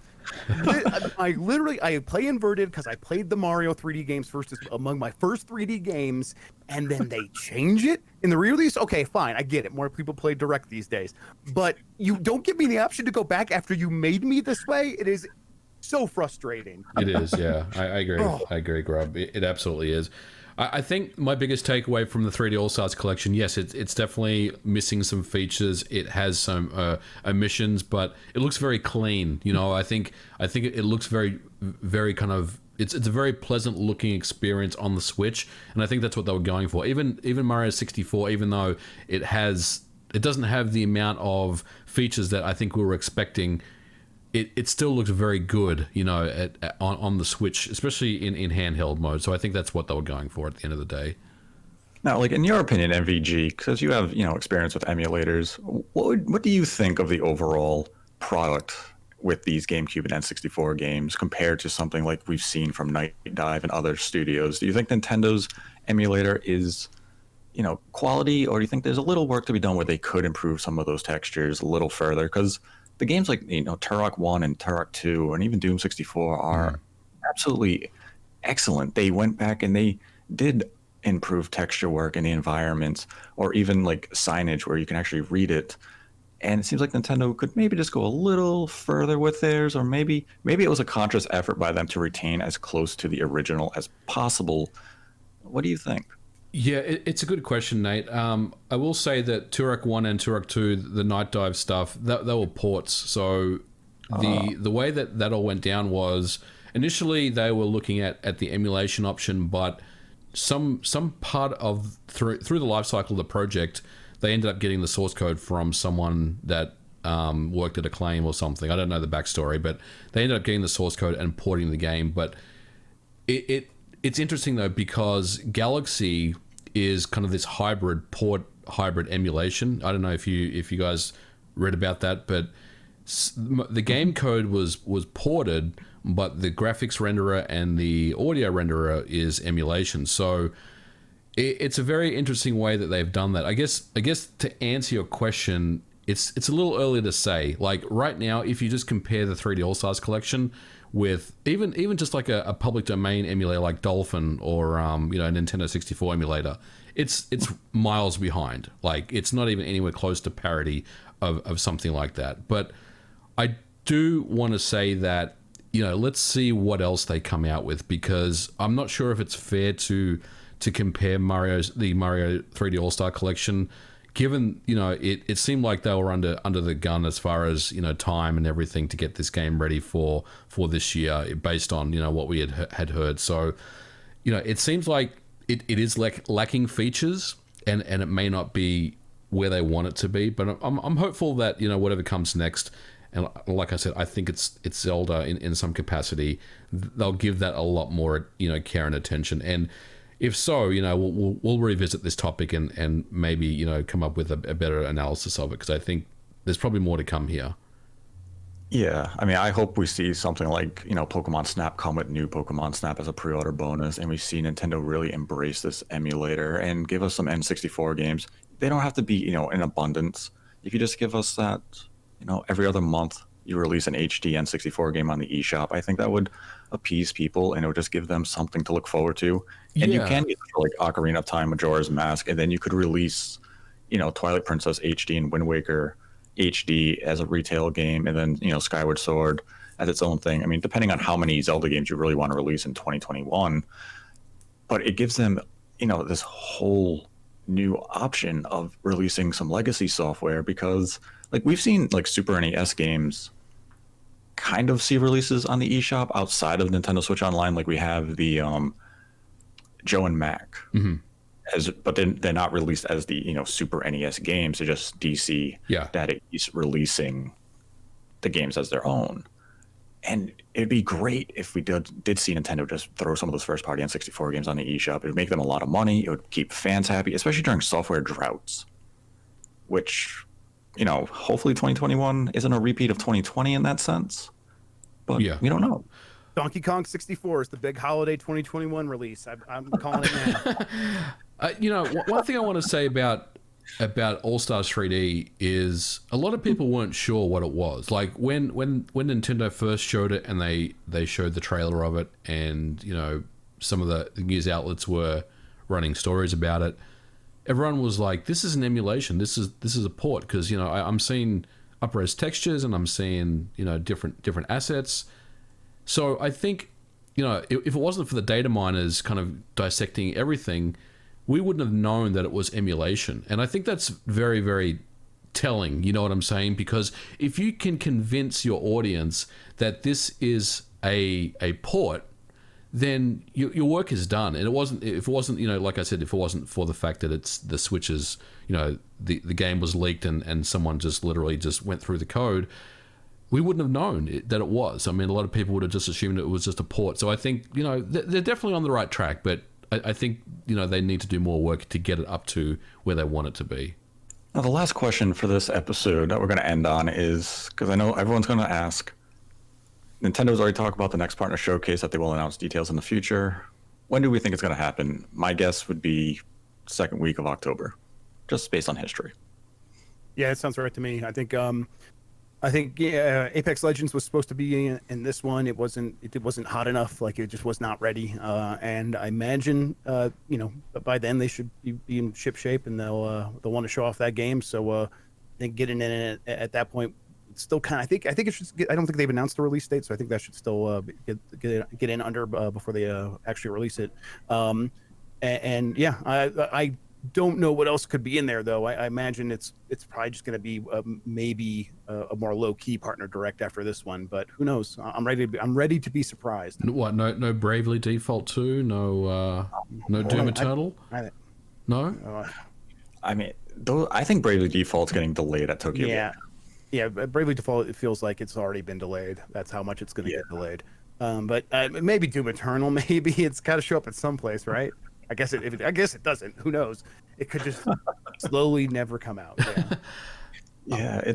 play inverted because I played the Mario 3D games first. It's among my first 3D games, and then they change it in the re-release. Okay, fine, I get it. More people play direct these days, but you don't give me the option to go back after you made me this way. It is so frustrating. It is, yeah. I agree. Oh. I agree, Grubb. It absolutely is. I think my biggest takeaway from the 3D All-Stars collection, yes, it's definitely missing some features. It has some omissions, but it looks very clean. I think it looks very, very kind of. It's a very pleasant looking experience on the Switch, and I think that's what they were going for. Even Mario 64, even though it doesn't have the amount of features that I think we were expecting. It still looks very good, on the Switch, especially in handheld mode. So I think that's what they were going for at the end of the day. now, like in your opinion, MVG, because you have experience with emulators, what do you think of the overall product with these GameCube and N64 games compared to something like we've seen from Night Dive and other studios? Do you think Nintendo's emulator is quality, or do you think there's a little work to be done where they could improve some of those textures a little further? Because the games like Turok 1 and Turok 2 and even Doom 64 are absolutely excellent. They went back and they did improve texture work in the environments, or even like signage where you can actually read it. And it seems like Nintendo could maybe just go a little further with theirs, or maybe it was a conscious effort by them to retain as close to the original as possible. What do you think? Yeah, it's a good question, Nate. I will say that Turok 1 and Turok 2, the Night Dive stuff, they were ports. So the way that all went down was initially they were looking at the emulation option, but some part of through the life cycle of the project, they ended up getting the source code from someone that worked at Acclaim or something. I don't know the backstory, but they ended up getting the source code and porting the game. But it's interesting though, because Galaxy is kind of this hybrid emulation. I don't know if you guys read about that, but the game code was ported, but the graphics renderer and the audio renderer is emulation. So it's a very interesting way that they've done that. I guess to answer your question, it's a little early to say. Like right now, if you just compare the 3D All-Stars collection with even just like a public domain emulator like Dolphin or a Nintendo 64 emulator, it's miles behind. Like it's not even anywhere close to parity of something like that. But I do want to say that let's see what else they come out with, because I'm not sure if it's fair to compare the Mario 3D All-Star collection, given it seemed like they were under the gun as far as time and everything to get this game ready for this year, based on what we had heard. So it seems like it is lacking features, and it may not be where they want it to be. But I'm hopeful that, you know, whatever comes next, and like I said, I think it's Zelda in some capacity. They'll give that a lot more, you know, care and attention. And if so, you know, we'll revisit this topic and maybe, you know, come up with a better analysis of it, because I think there's probably more to come here. Yeah, I mean, I hope we see something like, you know, Pokemon Snap come with new Pokemon Snap as a pre-order bonus, and we see Nintendo really embrace this emulator and give us some N64 games. They don't have to be, you know, in abundance. If you just give us that, you know, every other month you release an HD N64 game on the eShop, I think that would appease people, and it would just give them something to look forward to. And you Yeah. can use it for like Ocarina of Time, Majora's Mask, and then you could release, you know, Twilight Princess HD and Wind Waker HD as a retail game, and then, you know, Skyward Sword as its own thing. I mean, depending on how many Zelda games you really want to release in 2021, but it gives them, you know, this whole new option of releasing some legacy software, because like we've seen like Super NES games kind of see releases on the eShop outside of Nintendo Switch Online. Like we have the Joe and Mac, but then they're not released as the, you know, Super NES games. They're just DC Yeah. that is releasing the games as their own. And it'd be great if we did see Nintendo just throw some of those first party N64 games on the eShop. It would make them a lot of money. It would keep fans happy, especially during software droughts, which, you know, hopefully 2021 isn't a repeat of 2020 in that sense. But Yeah. we don't know. Donkey Kong 64 is the big holiday 2021 release. I'm calling it now. You know, one thing I want to say about All Stars 3D is a lot of people weren't sure what it was. Like when Nintendo first showed it, and they showed the trailer of it, and, you know, some of the news outlets were running stories about it. Everyone was like, "This is an emulation. This is a port," because, you know, I'm seeing up-res textures, and I'm seeing, you know, different assets. So I think, you know, if it wasn't for the data miners kind of dissecting everything, we wouldn't have known that it was emulation. And I think that's very, very telling, you know what I'm saying? Because if you can convince your audience that this is a port, then your work is done. And if it wasn't, you know, like I said, if it wasn't for the fact that it's the Switches, you know, the game was leaked and someone just literally just went through the code, we wouldn't have known that it was. I mean, a lot of people would have just assumed it was just a port. So I think, you know, they're definitely on the right track, but I think, you know, they need to do more work to get it up to where they want it to be. Now, the last question for this episode that we're going to end on is, because I know everyone's going to ask, Nintendo's already talked about the next partner showcase that they will announce details in the future. When do we think it's going to happen? My guess would be second week of October, just based on history. Yeah, it sounds right to me. I think Apex Legends was supposed to be in this one. It wasn't hot enough. Like, it just was not ready. And I imagine, you know, by then they should be in ship shape, and they'll want to show off that game. So I think getting in at that point, it's still kind of. I think it should. I don't think they've announced a release date, so I think that should still get in under before they actually release it. And yeah, I don't know what else could be in there, though. I imagine it's probably just going to be maybe a more low key partner direct after this one, but who knows? I'm ready to be surprised. What? No Bravely Default 2? No Doom Eternal? No. I mean, I think Bravely Default's getting delayed at Tokyo. Yeah, Bravely Default, it feels like it's already been delayed. That's how much it's going to get delayed. But maybe Doom Eternal. Maybe it's got to show up at some place, right? I guess it doesn't. Who knows? It could just slowly never come out. Yeah. Yeah,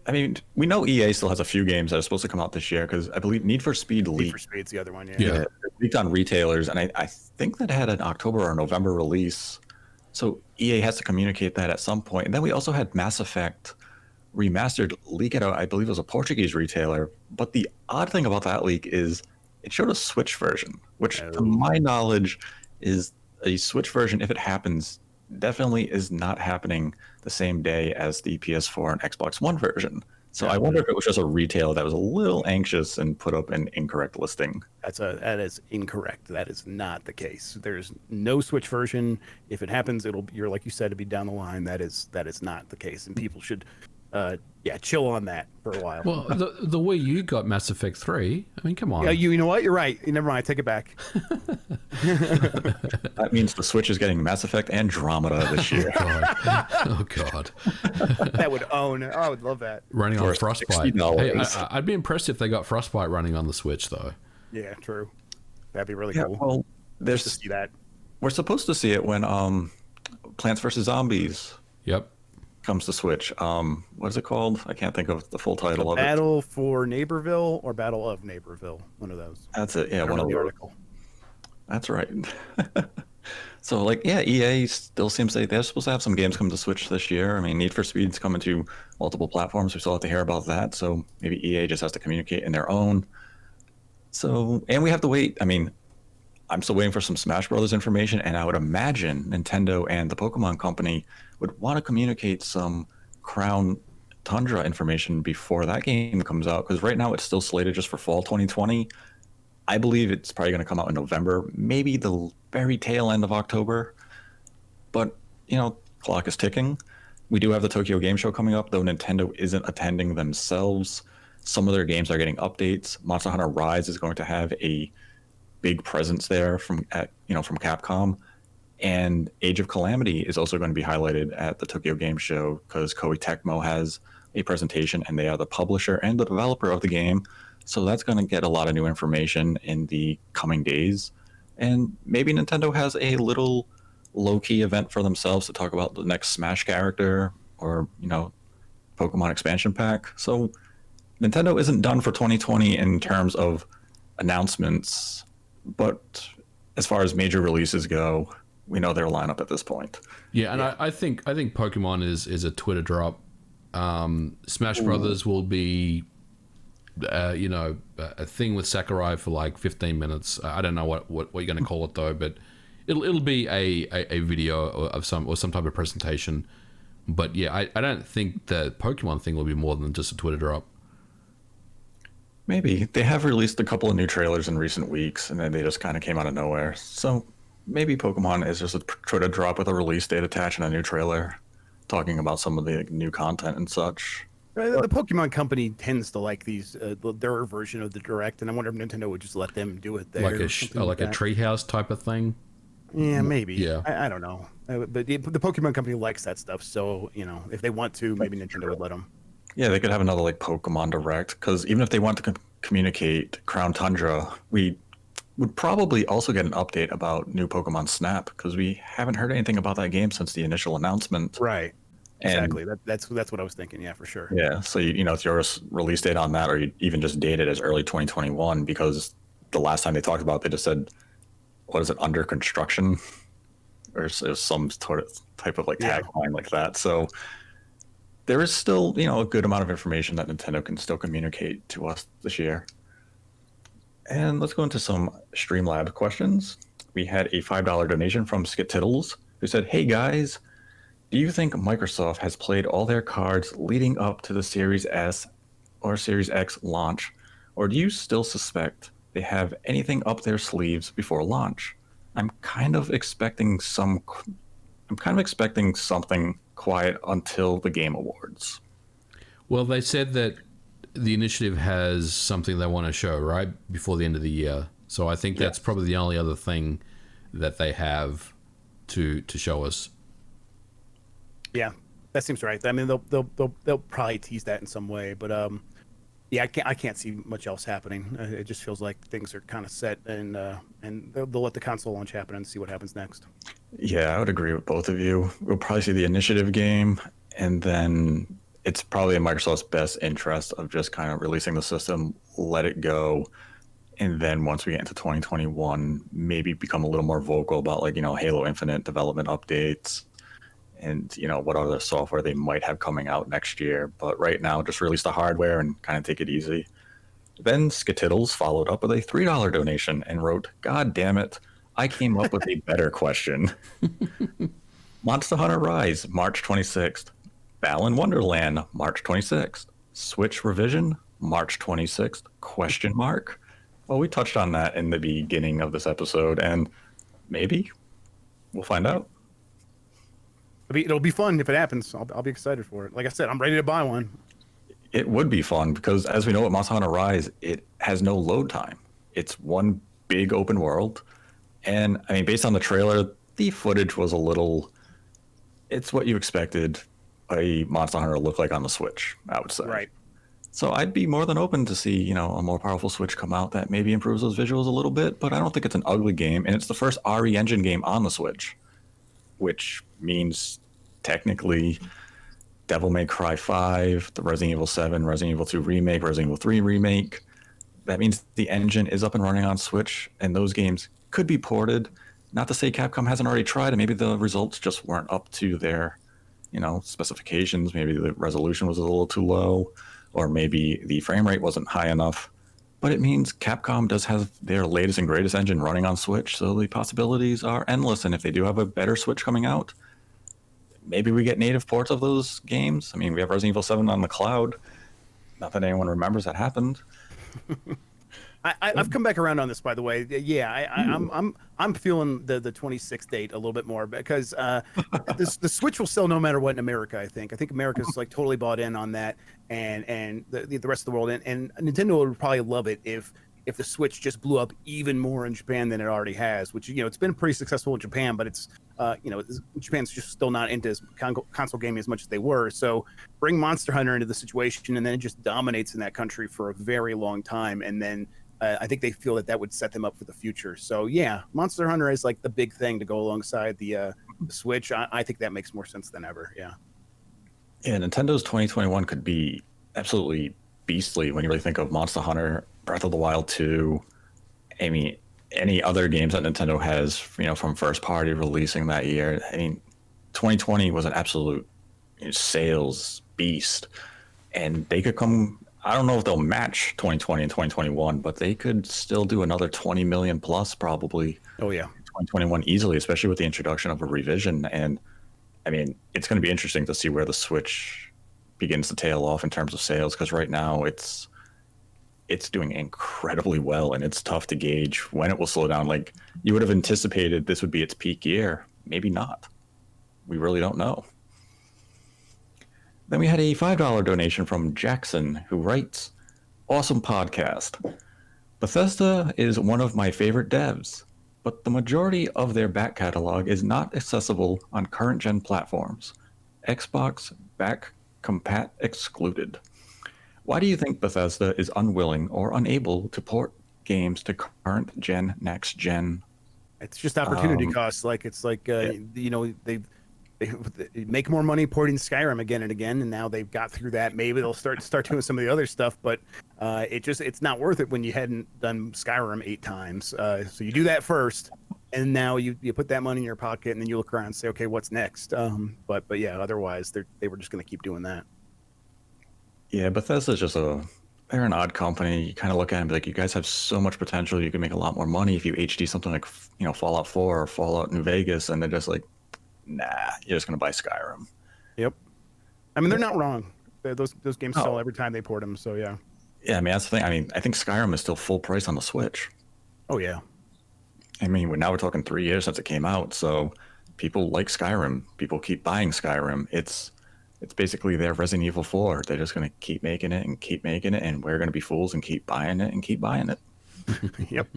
I mean, we know EA still has a few games that are supposed to come out this year, because I believe Need for Speed leaked. Need for Speed's the other one. Yeah. It leaked on retailers, and I think that had an October or November release. So EA has to communicate that at some point. And then we also had Mass Effect Remastered leak at, I believe it was a Portuguese retailer. But the odd thing about that leak is it showed a Switch version, which to my knowledge is a Switch version, if it happens, definitely is not happening the same day as the PS4 and Xbox One version. So I wonder if it was just a retailer that was a little anxious and put up an incorrect listing. That is incorrect. That is not the case. There's no Switch version. If it happens, you're like you said, to be down the line. That is not the case, and people should yeah, chill on that for a while. Well, the Wii U got Mass Effect 3. I mean, come on. Yeah, you know what? You're right. Never mind. I take it back. That means the Switch is getting Mass Effect Andromeda this year. God. Oh God. That would own. Oh, I would love that. Running on For Frostbite. $60. Hey, I'd be impressed if they got Frostbite running on the Switch, though. Yeah, true. That'd be really Yeah, cool. well, Just to see that. we're supposed to see it when Plants vs Zombies Yep. comes to Switch. What is it called? I can't think of the full title of it. Battle for Neighborville or Battle of Neighborville. One of those. That's it. Yeah, I one read of the the article. That's right. So, like, yeah, EA still seems like they're supposed to have some games come to Switch this year. I mean, Need for Speed's coming to multiple platforms. We still have to hear about that. So maybe EA just has to communicate in their own. So, and we have to wait. I mean, I'm still waiting for some Smash Brothers information, and I would imagine Nintendo and the Pokemon Company would want to communicate some Crown Tundra information before that game comes out. Because right now it's still slated just for fall 2020. I believe it's probably going to come out in November, maybe the very tail end of October. But, clock is ticking. We do have the Tokyo Game Show coming up, though Nintendo isn't attending themselves. Some of their games are getting updates. Monster Hunter Rise is going to have a big presence there from Capcom. And Age of Calamity is also going to be highlighted at the Tokyo Game Show because Koei Tecmo has a presentation, and they are the publisher and the developer of the game. So that's going to get a lot of new information in the coming days. And maybe Nintendo has a little low-key event for themselves to talk about the next Smash character or, Pokemon expansion pack. So Nintendo isn't done for 2020 in terms of announcements, but as far as major releases go, we know their lineup at this point. Yeah, and I think Pokemon is a Twitter drop. Smash Brothers will be a thing with Sakurai for like 15 minutes. I don't know what you're going to call it though, but it'll be a video of some type of presentation. But yeah, I don't think the Pokemon thing will be more than just a Twitter drop. Maybe. They have released a couple of new trailers in recent weeks, and then they just kind of came out of nowhere. So maybe Pokemon is just a Twitter drop with a release date attached and a new trailer talking about some of the new content and such. The Pokemon Company tends to like these their version of the Direct, and I wonder if Nintendo would just let them do it there. Like a treehouse type of thing. Yeah, maybe. Yeah. I don't know. But the Pokemon Company likes that stuff, so if they want to, maybe Nintendo would let them. Yeah, they could have another like Pokemon Direct, because even if they want to communicate Crown Tundra, we would probably also get an update about new Pokemon Snap, because we haven't heard anything about that game since the initial announcement. Right. And Exactly. That's what I was thinking. Yeah, for sure. yeah, so it's your release date on that, or you even just date it as early 2021, because the last time they talked about it, they just said, what is it, under construction, or it was some sort of type of like tagline like that. So there is still a good amount of information that Nintendo can still communicate to us this year. And let's go into some Streamlab questions. We had a $5 donation from Skit Tittles, who said, "Hey guys, do you think Microsoft has played all their cards leading up to the Series S or Series X launch, or do you still suspect they have anything up their sleeves before launch? I'm kind of expecting something quiet until the Game Awards." Well, they said that the initiative has something they want to show right before the end of the year. So I think that's probably the only other thing that they have to show us. Yeah, that seems right. I mean, they'll probably tease that in some way, but yeah, I can't see much else happening. It just feels like things are kind of set, and they'll let the console launch happen and see what happens next. Yeah, I would agree with both of you. We'll probably see the initiative game, and then it's probably in Microsoft's best interest of just kind of releasing the system, let it go, and then once we get into 2021, maybe become a little more vocal about Halo Infinite development updates and what other software they might have coming out next year. But right now, just release the hardware and kind of take it easy. Then Skitittles followed up with a $3 donation and wrote, "God damn it, I came up with a better question." Monster Hunter Rise, March 26th. Balan Wonderland, March 26th. Switch revision, March 26th, question mark. Well, we touched on that in the beginning of this episode, and maybe we'll find out. It'll be fun if it happens. I'll be excited for it. Like I said, I'm ready to buy one. It would be fun because, as we know with Monster Hunter Rise, it has no load time. It's one big open world. And, I mean, based on the trailer, the footage was a little... It's what you expected a Monster Hunter to look like on the Switch, I would say. Right. So I'd be more than open to see, you know, a more powerful Switch come out that maybe improves those visuals a little bit, but I don't think it's an ugly game. And it's the first RE Engine game on the Switch, which means technically Devil May Cry 5, the Resident Evil 7, Resident Evil 2 Remake, Resident Evil 3 Remake. That means the engine is up and running on Switch, and those games could be ported. Not to say Capcom hasn't already tried, and maybe the results just weren't up to their, you know, specifications. Maybe the resolution was a little too low, or maybe the frame rate wasn't high enough. But it means Capcom does have their latest and greatest engine running on Switch, so the possibilities are endless. And if they do have a better Switch coming out, maybe we get native ports of those games. I mean, we have Resident Evil 7 on the cloud. Not that anyone remembers that happened. I've come back around on this, by the way. Yeah, I'm feeling the 26th date a little bit more because the Switch will sell no matter what in America. I think America's like totally bought in on that, and the rest of the world, and Nintendo would probably love it if the Switch just blew up even more in Japan than it already has. Which, you know, it's been pretty successful in Japan, but it's you know, Japan's just still not into console gaming as much as they were. So bring Monster Hunter into the situation, and then it just dominates in that country for a very long time, and then. I think they feel that would set them up for the future. So yeah, Monster Hunter is like the big thing to go alongside the Switch. I think that makes more sense than ever. Yeah. Yeah, Nintendo's 2021 could be absolutely beastly when you really think of Monster Hunter, Breath of the Wild 2. I mean, any other games that Nintendo has, you know, from first party releasing that year. I mean, 2020 was an absolute, you know, sales beast, and they could come. I don't know if they'll match 2020 and 2021, but they could still do another 20 million plus probably. Oh yeah, 2021 easily, especially with the introduction of a revision. And I mean, it's going to be interesting to see where the Switch begins to tail off in terms of sales, because right now it's doing incredibly well, and it's tough to gauge when it will slow down. Like, you would have anticipated this would be its peak year, maybe not. We really don't know. Then we had a $5 donation from Jackson, who writes, "Awesome podcast. Bethesda is one of my favorite devs, but the majority of their back catalog is not accessible on current-gen platforms. Xbox back compat excluded. Why do you think Bethesda is unwilling or unable to port games to current-gen, next-gen?" It's just opportunity costs. Like you know, they make more money porting Skyrim again and again, and now they've got through that. Maybe they'll start doing some of the other stuff, but it's not worth it when you hadn't done Skyrim 8 times. So you do that first, and now you put that money in your pocket, and then you look around and say, okay, what's next? But yeah, otherwise they were just going to keep doing that. Yeah, Bethesda's just they're an odd company. You kind of look at them and be like, you guys have so much potential. You can make a lot more money if you HD something like, you know, Fallout 4 or Fallout New Vegas, and they're just like, nah, you're just going to buy Skyrim. Yep. I mean, they're not wrong. Those games sell every time they port them, so yeah. Yeah, I mean, that's the thing. I mean, I think Skyrim is still full price on the Switch. Oh, yeah. I mean, now we're talking 3 years since it came out, so people like Skyrim. People keep buying Skyrim. It's basically their Resident Evil 4. They're just going to keep making it, and we're going to be fools and keep buying it and keep buying it. Yep.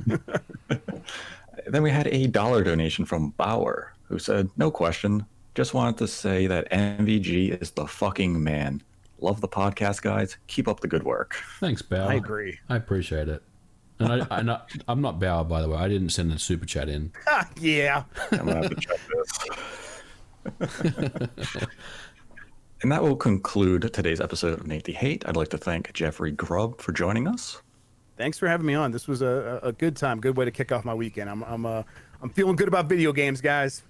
Then we had a $1 donation from Bauer, who said, "No question. Just wanted to say that MVG is the fucking man. Love the podcast, guys. Keep up the good work." Thanks, Bauer. I agree. I appreciate it. And I'm not Bauer, by the way. I didn't send a super chat in. Yeah. I'm going to have to check this. And that will conclude today's episode of Nate the Hate. I'd like to thank Jeffrey Grubb for joining us. Thanks for having me on. This was a good time. Good way to kick off my weekend. I'm feeling good about video games, guys.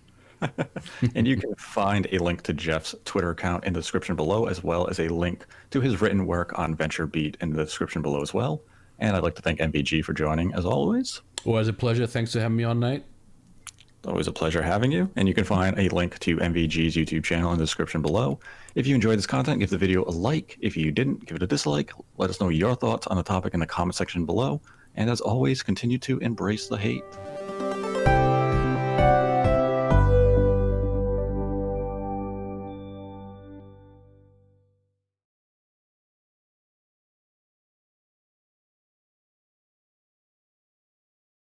And you can find a link to Jeff's Twitter account in the description below, as well as a link to his written work on VentureBeat in the description below as well. And I'd like to thank MVG for joining, as always. Always a pleasure. Thanks for having me on, Nate. Always a pleasure having you. And you can find a link to MVG's YouTube channel in the description below. If you enjoyed this content, give the video a like. If you didn't, give it a dislike. Let us know your thoughts on the topic in the comment section below. And as always, continue to embrace the hate.